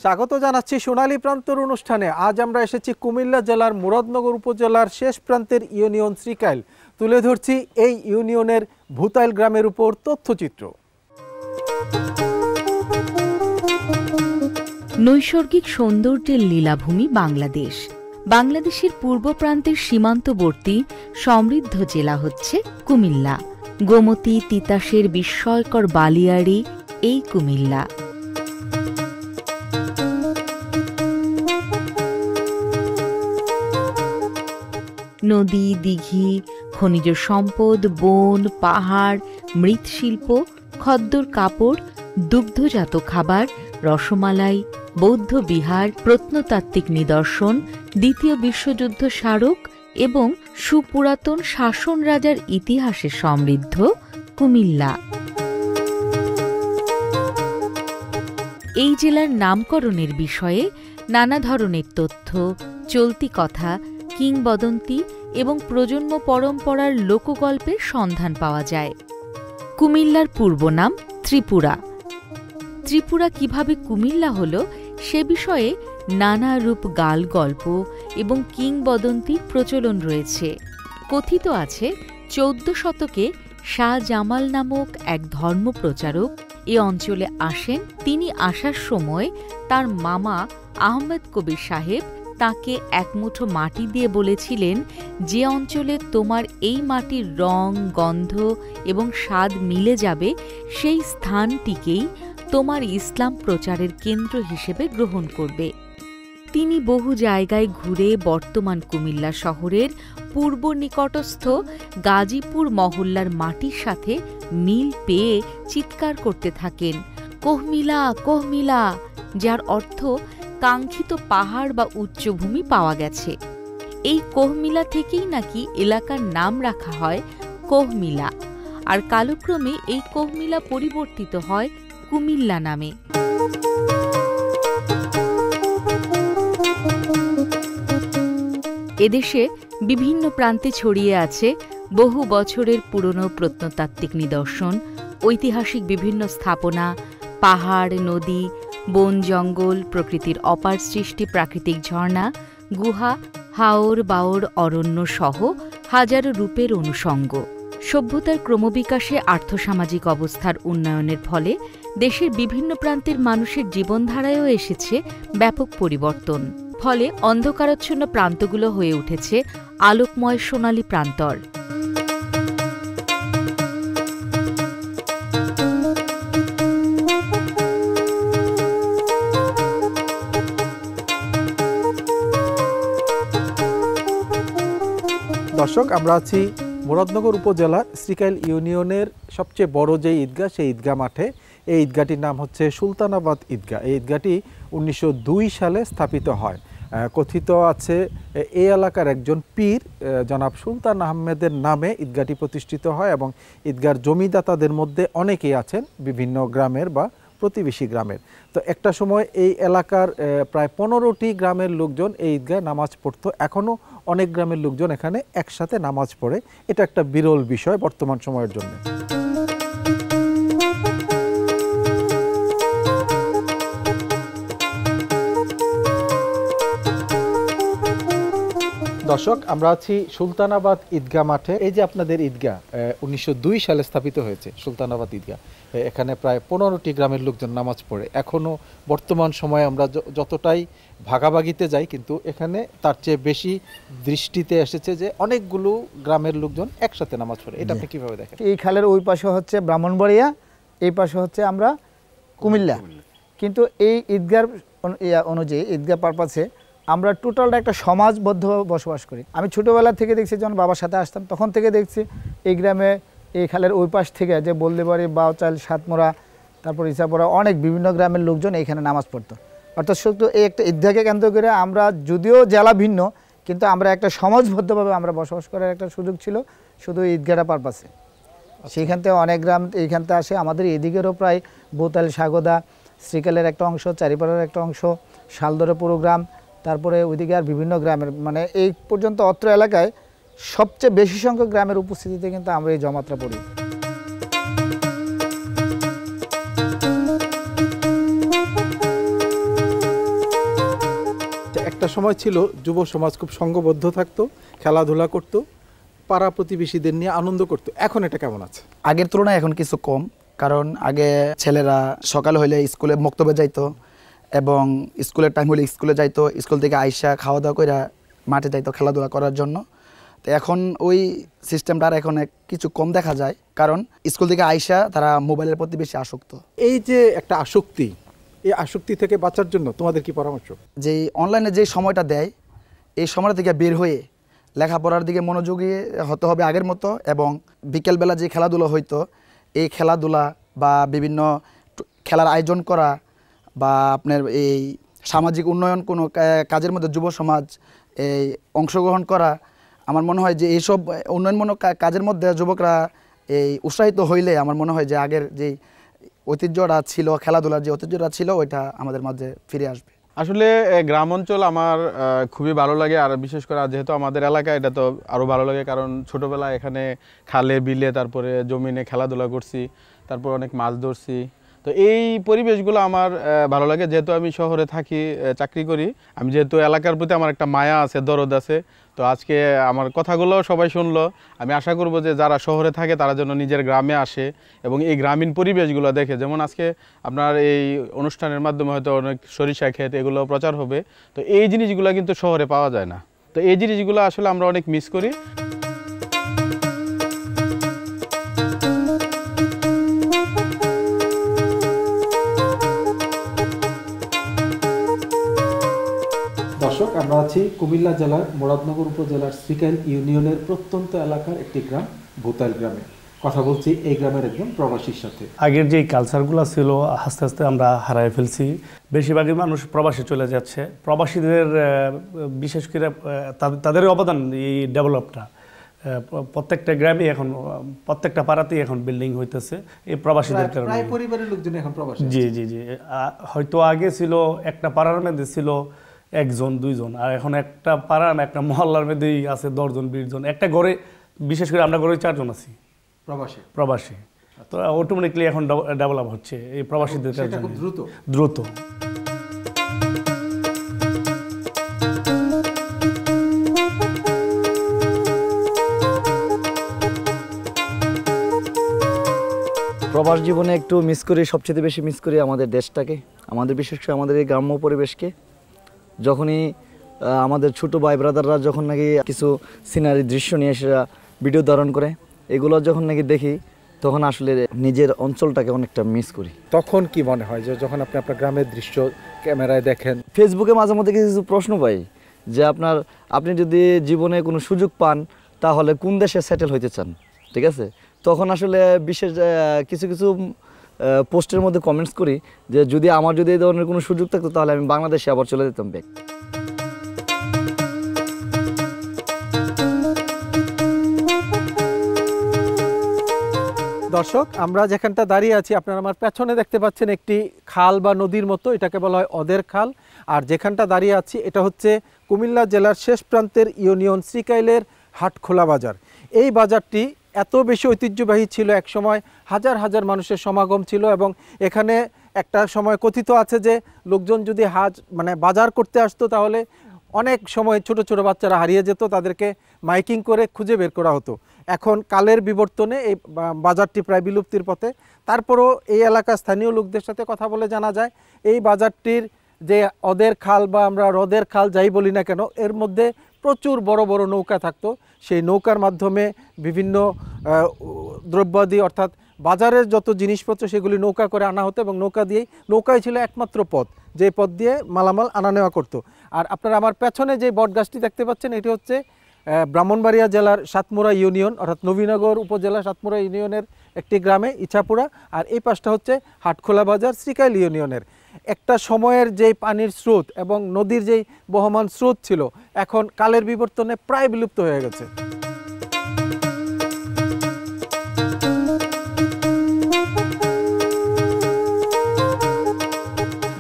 স্বাগত জানাচ্ছি সোনালী প্রান্তর অনুষ্ঠানে। আজ আমরা এসেছি কুমিল্লা জেলার মুরাদনগর উপজেলার শেষ প্রান্তের ইউনিয়ন শ্রীকাইল। তুলে ধরছি এই ইউনিয়নের ভূতাইল গ্রামের উপর তথ্যচিত্র। নৈসর্গিক সৌন্দর্যের লীলাভূমি বাংলাদেশ। বাংলাদেশের পূর্ব প্রান্তের সীমান্তবর্তী সমৃদ্ধ জেলা হচ্ছে কুমিল্লা। গোমতী তিতাসের বিস্ময়কর বালিয়াড়ি এই কুমিল্লা। নদী, দিঘি, খনিজ সম্পদ, বন, পাহাড়, মৃৎশিল্প, খদ্দর কাপড়, দুগ্ধজাত খাবার, রসমালাই, বৌদ্ধ বিহার, প্রত্নতাত্ত্বিক নিদর্শন, দ্বিতীয় বিশ্বযুদ্ধ স্মারক এবং সুপুরাতন শাসন রাজার ইতিহাসে সমৃদ্ধ কুমিল্লা। এই জেলার নামকরণের বিষয়ে নানা ধরনের তথ্য, চলতি কথা, কিংবদন্তি এবং প্রজন্ম পরম্পরার লোকগল্পের সন্ধান পাওয়া যায়। কুমিল্লার পূর্ব নাম ত্রিপুরা। ত্রিপুরা কিভাবে কুমিল্লা হল সে বিষয়ে নানা রূপ গাল গল্প এবং কিংবদন্তির প্রচলন রয়েছে। কথিত আছে 14 শতকে শাহ জামাল নামক এক ধর্মপ্রচারক এ অঞ্চলে আসেন। তিনি আসার সময় তার মামা আহমেদ কবির সাহেব তাকে এক মুঠো মাটি দিয়ে বলেছিলেন, যে অঞ্চলে তোমার এই মাটির রং, গন্ধ এবং স্বাদ মিলে যাবে সেই স্থানটিকেই তোমার ইসলাম প্রচারের কেন্দ্র হিসেবে গ্রহণ করবে। তিনি বহু জায়গায় ঘুরে বর্তমান কুমিল্লা শহরের পূর্ব নিকটস্থ গাজীপুর মহল্লার মাটির সাথে মিল পেয়ে চিৎকার করতে থাকেন, কোহমিলা কোহমিলা, যার অর্থ কাঙ্ক্ষিত পাহাড় বা উচ্চভূমি পাওয়া গেছে। এই কোহমিলা থেকেই নাকি এলাকার নাম রাখা হয় কোহমিলা, আর কালক্রমে এই কোহমিলা পরিবর্তিত হয় কুমিল্লা নামে। এদেশে বিভিন্ন প্রান্তে ছড়িয়ে আছে বহু বছরের পুরনো প্রত্নতাত্ত্বিক নিদর্শন, ঐতিহাসিক বিভিন্ন স্থাপনা, পাহাড়, নদী, বন, জঙ্গল, প্রকৃতির অপার সৃষ্টি, প্রাকৃতিক ঝর্ণা, গুহা, হাওর বাওর অরণ্য সহ হাজারো রূপের অনুষঙ্গ। সভ্যতার ক্রমবিকাশে আর্থসামাজিক অবস্থার উন্নয়নের ফলে দেশের বিভিন্ন প্রান্তের মানুষের জীবনধারায়ও এসেছে ব্যাপক পরিবর্তন। ফলে অন্ধকারাচ্ছন্ন প্রান্তগুলো হয়ে উঠেছে আলোকময় সোনালী প্রান্তর। দর্শক, আমরা আছি মুরাদনগর উপজেলার শ্রীকাইল ইউনিয়নের সবচেয়ে বড় যে ঈদগাহ, সেই ঈদগাহ মাঠে। এই ঈদগাহটির নাম হচ্ছে সুলতানাবাদ ঈদগাহ। এই ঈদগাহটি 1902 সালে স্থাপিত হয়। কথিত আছে এই এলাকার একজন পীর জনাব সুলতান আহমেদের নামে ঈদগাহটি প্রতিষ্ঠিত হয় এবং ঈদগাহর জমিদাতাদের মধ্যে অনেকেই আছেন বিভিন্ন গ্রামের বা প্রতিবেশী গ্রামের। তো একটা সময় এই এলাকার প্রায় 15টি গ্রামের লোকজন এই ঈদগাহে নামাজ পড়তো। এখনও অনেক গ্রামের লোকজন এখানে একসাথে নামাজ পড়ে। এটা একটা বিরল বিষয় বর্তমান সময়ের জন্য। দর্শক, আমরা আছি সুলতানাবাদ ঈদগাহ মাঠে। এই যে আপনাদের ঈদগাহ 1902 সালে স্থাপিত হয়েছে সুলতানাবাদ ঈদগাহ। এখানে প্রায় 15টি গ্রামের লোকজন নামাজ পড়ে। এখনও বর্তমান সময়ে আমরা যতটাই ভাগাভাগিতে যাই, কিন্তু এখানে তার চেয়ে বেশি দৃষ্টিতে এসেছে যে অনেকগুলো গ্রামের লোকজন একসাথে নামাজ পড়ে। এটা আপনি কীভাবে দেখেন? এই খালের ওই পাশে হচ্ছে ব্রাহ্মণবাড়িয়া, এই পাশে হচ্ছে আমরা কুমিল্লা। কিন্তু এই ঈদগাহ অনুযায়ী ঈদগাহ পারপাসে আমরা টোটালটা একটা সমাজবদ্ধভাবে বসবাস করি। আমি ছোটোবেলা থেকে দেখছি, যখন বাবার সাথে আসতাম তখন থেকে দেখছি এই গ্রামে এই খালের ওই পাশ থেকে যে বলদেবাড়ি, বাউচাল, সাতমোড়া, তারপর ইসাপুরা, অনেক বিভিন্ন গ্রামের লোকজন এইখানে নামাজ পড়তো। অর্থাৎ শুধু এই একটা ঈদগাহকে কেন্দ্র করে আমরা যদিও জেলা ভিন্ন, কিন্তু আমরা একটা সমাজবদ্ধভাবে আমরা বসবাস করার একটা সুযোগ ছিল শুধু ঈদগাহটা পারপাসে। সেইখান থেকে অনেক গ্রাম এইখান থেকে আসে। আমাদের এদিকেরও প্রায় বোতাল, সাগদা, শ্রীকালের একটা অংশ, চারিপাড়ার একটা অংশ, শালদরে পুরো গ্রাম, তারপরে ওইদিকে আর বিভিন্ন গ্রামের, মানে এই পর্যন্ত অত্র এলাকায় সবচেয়ে বেশি সংখ্যক গ্রামের উপস্থিতিতে কিন্তু আমরা এই জমাতটা পড়ি। একটা সময় ছিল যুব সমাজ খুব সংঘবদ্ধ থাকতো, খেলাধুলা করতো, পাড়া প্রতিবেশীদের নিয়ে আনন্দ করতো। এখন এটা কেমন আছে? আগের তুলনায় এখন কিছু কম, কারণ আগে ছেলেরা সকাল হইলে স্কুলে মক্তবে যাইতো এবং স্কুলের টাইম হলে স্কুলে যাইতো, স্কুল থেকে আইসা খাওয়া দাওয়া করে মাঠে যাইতো খেলাধুলা করার জন্য। তো এখন ওই সিস্টেমটা আর এখন কিছু কম দেখা যায়, কারণ স্কুল থেকে আইসা তারা মোবাইলের প্রতি বেশি আসক্ত। এই যে একটা আসক্তি, এই আসক্তি থেকে বাঁচার জন্য তোমাদের কি পরামর্শ? যে অনলাইনে যে সময়টা দেয়, এই সময়টা থেকে বের হয়ে লেখাপড়ার দিকে মনোযোগী হতে হবে আগের মতো, এবং বিকেলবেলা যে খেলাধুলা হইতো এই খেলাধুলা বা বিভিন্ন খেলার আয়োজন করা বা আপনার এই সামাজিক উন্নয়ন কোনো কাজের মধ্যে যুব সমাজ এই অংশগ্রহণ করা, আমার মনে হয় যে এইসব উন্নয়নমূলক কাজের মধ্যে যুবকরা এই উৎসাহিত হইলে আমার মনে হয় যে আগের যে ঐতিহ্যটা ছিল, খেলাধুলার যে ঐতিহ্যটা ছিল, ওইটা আমাদের মাঝে ফিরে আসবে। আসলে গ্রাম অঞ্চল আমার খুবই ভালো লাগে, আর বিশেষ করে যেহেতু আমাদের এলাকা, এটা তো আরও ভালো লাগে, কারণ ছোটোবেলায় এখানে খালে বিলে তারপরে জমিনে খেলাধুলা করছি, তারপর অনেক মাছ ধরছি। তো এই পরিবেশগুলো আমার ভালো লাগে। যেহেতু আমি শহরে থাকি, চাকরি করি, আমি যেহেতু এলাকার প্রতি আমার একটা মায়া আছে, দরদ আছে, তো আজকে আমার কথাগুলো সবাই শুনলো। আমি আশা করব যে যারা শহরে থাকে তারা যেন নিজের গ্রামে আসে এবং এই গ্রামীণ পরিবেশগুলো দেখে। যেমন আজকে আপনার এই অনুষ্ঠানের মাধ্যমে হয়তো অনেক সরিষা ক্ষেত এগুলো প্রচার হবে, তো এই জিনিসগুলো কিন্তু শহরে পাওয়া যায় না। তো এই জিনিসগুলো আসলে আমরা অনেক মিস করি। দর্শক, আমরা আছি কুমিল্লা জেলার মুরাদনগর উপজেলার শ্রীকাইল ইউনিয়নের প্রত্যন্ত এলাকার একটি গ্রাম ভূতাইল গ্রামে। কথা বলছি এই গ্রামের একজন প্রবাসীর সাথে। আগের যে কালচারগুলো ছিল আস্তে আস্তে আমরা হারাই ফেলছি। বেশিরভাগই মানুষ প্রবাসে চলে যাচ্ছে। প্রবাসীদের বিশেষ করে তাদের অবদান এই ডেভেলপটা প্রত্যেকটা গ্রামে এখন, প্রত্যেকটা পাড়াতেই এখন বিল্ডিং হইতেছে এই প্রবাসীদের কারণে। প্রায় পরিবারের লোকজন এখন প্রবাসী। জি জি জি, হয়তো আগে ছিল একটা পাড়ার মধ্যে ছিল একজন দুইজন, আর এখন একটা পাড়ার একটা মহল্লার মধ্যেই আছে 10 জন 20 জন। একটা ঘরে, বিশেষ করে আমরা ঘরে 4 জন আছি প্রবাসী। তো অটোমেটিকলি এখন ডেভেলপ হচ্ছে এই প্রবাসীদের কারণে, খুব দ্রুত। প্রবাস জীবনে একটু মিস করি, সবচেয়ে বেশি মিস করি আমাদের দেশটাকে, আমাদের বিশেষ করে আমাদের এই গ্রাম্য পরিবেশকে। যখনই আমাদের ছোটো ভাই ব্রাদাররা যখন নাকি কিছু সিনারি দৃশ্য নিয়ে এসে ভিডিও ধারণ করে, এগুলো যখন নাকি দেখি, তখন আসলে নিজের অঞ্চলটাকে অনেকটা মিস করি। তখন কি মনে হয় যে যখন আপনি আপনার গ্রামের দৃশ্য ক্যামেরায় দেখেন? ফেসবুকে মাঝে মধ্যে কিছু প্রশ্ন পাই যে আপনি যদি জীবনে কোনো সুযোগ পান তাহলে কোন দেশে সেটেল হইতে চান, ঠিক আছে? তখন আসলে বিশেষ কিছু পোস্টের মধ্যে কমেন্টস করি যে আমার যদি এই ধরনের কোনো সুযোগ থাকতো তাহলে আমি বাংলাদেশে আবার চলে যেতাম ব্যাক। দর্শক, আমরা যেখানটা দাঁড়িয়ে আছি, আপনারা আমার পেছনে দেখতে পাচ্ছেন একটি খাল বা নদীর মতো, এটাকে বলা হয় ওদের খাল। আর যেখানটা দাঁড়িয়ে আছি এটা হচ্ছে কুমিল্লা জেলার শেষ প্রান্তের ইউনিয়ন শ্রীকাইলের হাটখোলা বাজার। এই বাজারটি এত বেশি ঐতিহ্যবাহী ছিল, এক সময় হাজার হাজার মানুষের সমাগম ছিল এবং এখানে একটা সময় কথিত আছে যে লোকজন যদি বাজার করতে আসতো তাহলে অনেক সময় ছোট ছোট বাচ্চারা হারিয়ে যেত, তাদেরকে মাইকিং করে খুঁজে বের করা হতো। এখন কালের বিবর্তনে এই বাজারটি প্রায় বিলুপ্তির পথে। তারপরও এই এলাকার স্থানীয় লোকদের সাথে কথা বলে জানা যায় এই বাজারটির যে ওদের খাল বা আমরা হ্রদের খাল যাই বলি না কেন, এর মধ্যে প্রচুর বড় বড় নৌকা থাকতো। সেই নৌকার মাধ্যমে বিভিন্ন দ্রব্যাদি অর্থাৎ বাজারের যত জিনিসপত্র সেগুলি নৌকা করে আনা হতো এবং নৌকাই ছিল একমাত্র পথ, যে পথ দিয়ে মালামাল আনা নেওয়া করতো। আর আপনারা আমার পেছনে যে বটগাছটি দেখতে পাচ্ছেন, এটি হচ্ছে ব্রাহ্মণবাড়িয়া জেলার সাতমুরা ইউনিয়ন অর্থাৎ নবীনগর উপজেলা সাতমুরা ইউনিয়নের একটি গ্রামে ইছাপুরা। আর এই পাশটা হচ্ছে হাটখোলা বাজার শ্রীকাইল ইউনিয়নের। একটা সময়ের যেই পানির স্রোত এবং নদীর যেই বহমান স্রোত ছিল, এখন কালের বিবর্তনে প্রায় বিলুপ্ত হয়ে গেছে।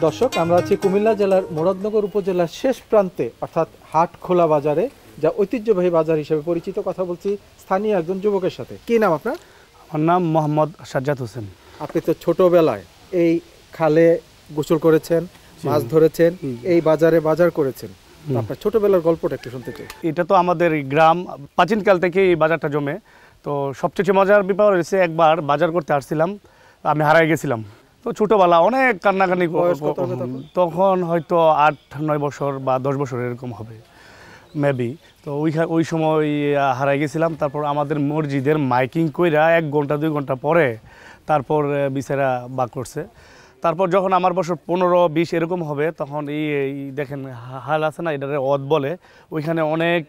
দর্শক, আমরা আছি কুমিল্লা জেলার মুরাদনগর উপজেলার শেষ প্রান্তে অর্থাৎ হাটখোলা বাজারে, যা ঐতিহ্যবাহী বাজার হিসেবে পরিচিত। কথা বলছি স্থানীয় একজন যুবকের সাথে। কি নাম আপনার? আমার নাম মোহাম্মদ সাজ্জাদ হোসেন। আপনি তো ছোটবেলায় এই খালে গোসল করেছেন, মাছ ধরেছেন, এই বাজারে বাজার করেছেন, আপনার ছোটবেলার গল্পটা একটু শুনতে চাই। এটা তো আমাদের গ্রাম, প্রাচীনকাল থেকে এই বাজারটা জমে। তো সবচেয়ে মজার ব্যাপার হয়েছে, একবার বাজার করতে আসছিলাম, আমি হারাই গেছিলাম। তো ছোটোবেলা অনেক কান্নাকানি, তখন হয়তো 8-9 বছর বা 10 বছর এরকম হবে মেবি। তো ওই সময় হারাই গেছিলাম। তারপর আমাদের মসজিদের মাইকিং কইরা 1 ঘন্টা 2 ঘন্টা পরে তারপর বিচারা বাক করছে। তারপর যখন আমার বছর 15-20 এরকম হবে, তখন এই দেখেন হাল আছে না, এটারে অদ বলে, ওইখানে অনেক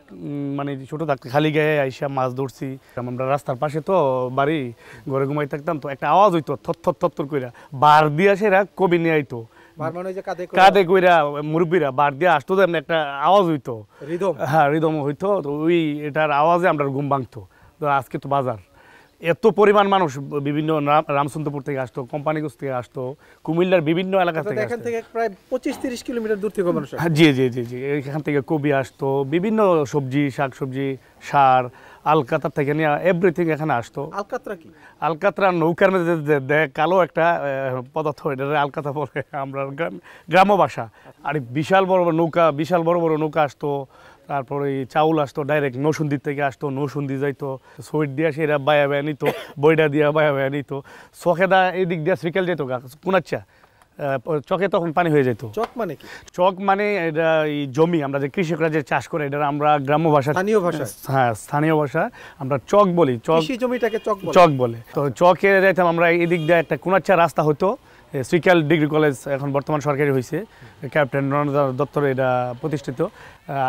মানে ছোটো থাকতে খালি গায়ে আইসা মাছ ধরছি। আমরা রাস্তার পাশে তো বাড়ি, ঘরে ঘুমাই থাকতাম, তো একটা আওয়াজ হইতো থর থর কইরা, বার দিয়ে আসে এরা কবি নিয়ে আইতো, কাঁধে কইরা মুরব্বীরা বার দিয়ে আসতো, তেমনি একটা আওয়াজ হইতো, হ্যাঁ রিদম হইতো। তো ওই এটার আওয়াজে আমরা ঘুম ভাঙতো। তো আজকে তো বাজার, এত পরিমাণ মানুষ বিভিন্ন রামচন্দ্রপুর থেকে আসতো, কোম্পানিগঞ্জ থেকে আসতো, কুমিল্লার বিভিন্ন এলাকা থেকে এখান থেকে প্রায় 25-30 কিলোমিটার দূর থেকে মানুষ। জি জি জি জি, এখান থেকে কবি আসতো, বিভিন্ন সবজি, শাকসবজি, সার, আলকাতরা থেকে নিয়ে এভরিথিং এখানে আসতো। আলকাতরা কি? আলকাতরা নৌকার মধ্যে কালো একটা পদার্থ, এটা আলকাতরা বলে আমরা গ্রাম্য ভাষা। আর বিশাল বড় বড় নৌকা, বিশাল বড় বড় নৌকা আসতো। তারপরে চাউল আসতো ডাইরেক্ট নৌসুন্দির থেকে আসতো, নৌসুন্দি যাইতো, সুইট দিয়ে সেরা বায়া বায়া নিত, বইটা দিয়া বায়া বায়া নিত, চকেদা এদিক দিয়ে শ্রীকাল যেত কুনাচ্ছা, চকে তখন পানি হয়ে যেত। চক মানে কি? চক মানে এটা এই জমি, আমরা যে কৃষকরা যে চাষ করে, এটা আমরা গ্রাম্য ভাষা, স্থানীয় ভাষা, হ্যাঁ স্থানীয় ভাষা আমরা চক বলি। কৃষি জমিটাকে চক বলে। তো চকে যাইতাম আমরা, এদিক দিয়ে একটা কুনাচ্ছা রাস্তা হতো, শ্রীকাল ডিগ্রি কলেজ এখন বর্তমান সরকারি হয়েছে, ক্যাপ্টেন রণদাস দত্তর এটা প্রতিষ্ঠিত।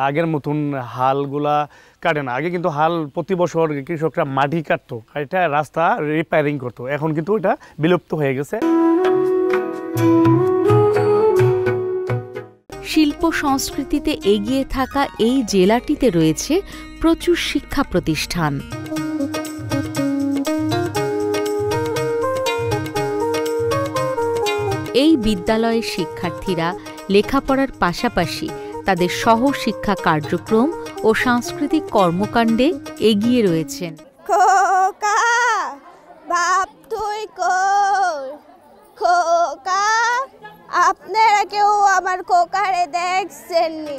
আগের মতন হালগুলা কাটে না, আগে কিন্তু হাল প্রতি বছর কৃষকরা মাটি কাটতো, এটা রাস্তা রিপেয়ারিং করতো, এখন কিন্তু এটা বিলুপ্ত হয়ে গেছে। শিল্প সংস্কৃতিতে এগিয়ে থাকা এই জেলাটিতে রয়েছে প্রচুর শিক্ষা প্রতিষ্ঠান। এই বিদ্যালয়ের শিক্ষার্থীরা লেখাপড়ার পাশাপাশি তাদের সহশিক্ষা কার্যক্রম ও সাংস্কৃতিক কর্মকাণ্ডে এগিয়ে রয়েছেন। খোকা বাপ তুই কই? খোকা, আপনারা কেউ আমার খোকারে দেখছেন নি?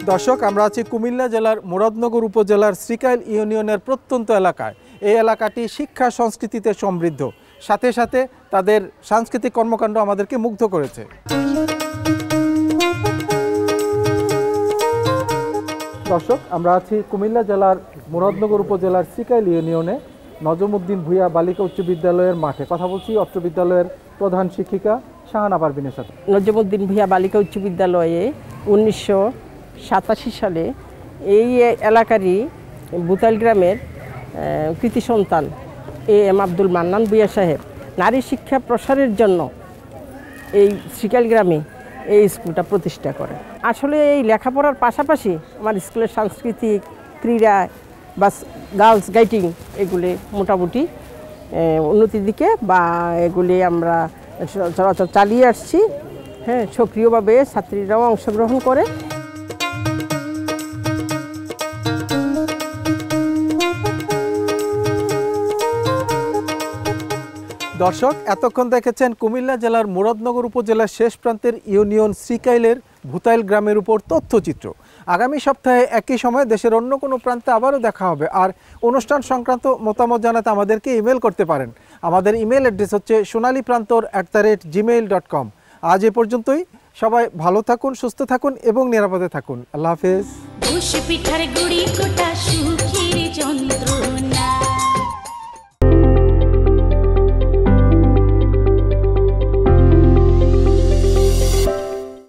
দর্শক, আমরা আছি কুমিল্লা জেলার মুরাদনগর উপজেলার শ্রীকাইল ইউনিয়নের প্রত্যন্ত এলাকায়। এই এলাকাটি শিক্ষা সংস্কৃতিতে সমৃদ্ধ, সাথে সাথে তাদের সাংস্কৃতিক কর্মকাণ্ড আমাদেরকে মুগ্ধ করেছে। দর্শক, আমরা আছি কুমিল্লা জেলার মুরাদনগর উপজেলার শ্রীকাইল ইউনিয়নে নজমউদ্দিন ভূঁইয়া বালিকা উচ্চ বিদ্যালয়ের মাঠে। কথা বলছি অত্র বিদ্যালয়ের প্রধান শিক্ষিকা শাহানা পারভিনের সাথে। নজমউদ্দিন ভূঁইয়া বালিকা উচ্চ বিদ্যালয়ে 1987 সালে এই এলাকারই বুতাইল গ্রামের কৃতি সন্তান এম আব্দুল মান্নান ভূঁইয়া সাহেব নারী শিক্ষা প্রসারের জন্য এই শ্রীকাইল গ্রামে এই স্কুলটা প্রতিষ্ঠা করে। আসলে এই লেখাপড়ার পাশাপাশি আমার স্কুলের সাংস্কৃতিক, ক্রীড়া বা গার্লস গাইডিং এগুলি মোটামুটি উন্নতির দিকে, বা এগুলি আমরা চলাচল চালিয়ে আসছি। হ্যাঁ, সক্রিয়ভাবে ছাত্রীরাও অংশগ্রহণ করে। দর্শক, এতক্ষণ দেখেছেন কুমিল্লা জেলার মুরাদনগর উপজেলার শেষ প্রান্তের ইউনিয়ন শ্রীকাইলের ভূতাইল গ্রামের উপর তথ্যচিত্র। আগামী সপ্তাহে একই সময় দেশের অন্য কোনো প্রান্তে আবারও দেখা হবে। আর অনুষ্ঠান সংক্রান্ত মতামত জানাতে আমাদেরকে ইমেল করতে পারেন। আমাদের ইমেল অ্যাড্রেস হচ্ছে sonaliprantор@gmail.com। আজ এ পর্যন্তই। সবাই ভালো থাকুন, সুস্থ থাকুন এবং নিরাপদে থাকুন। আল্লাহ হাফেজ।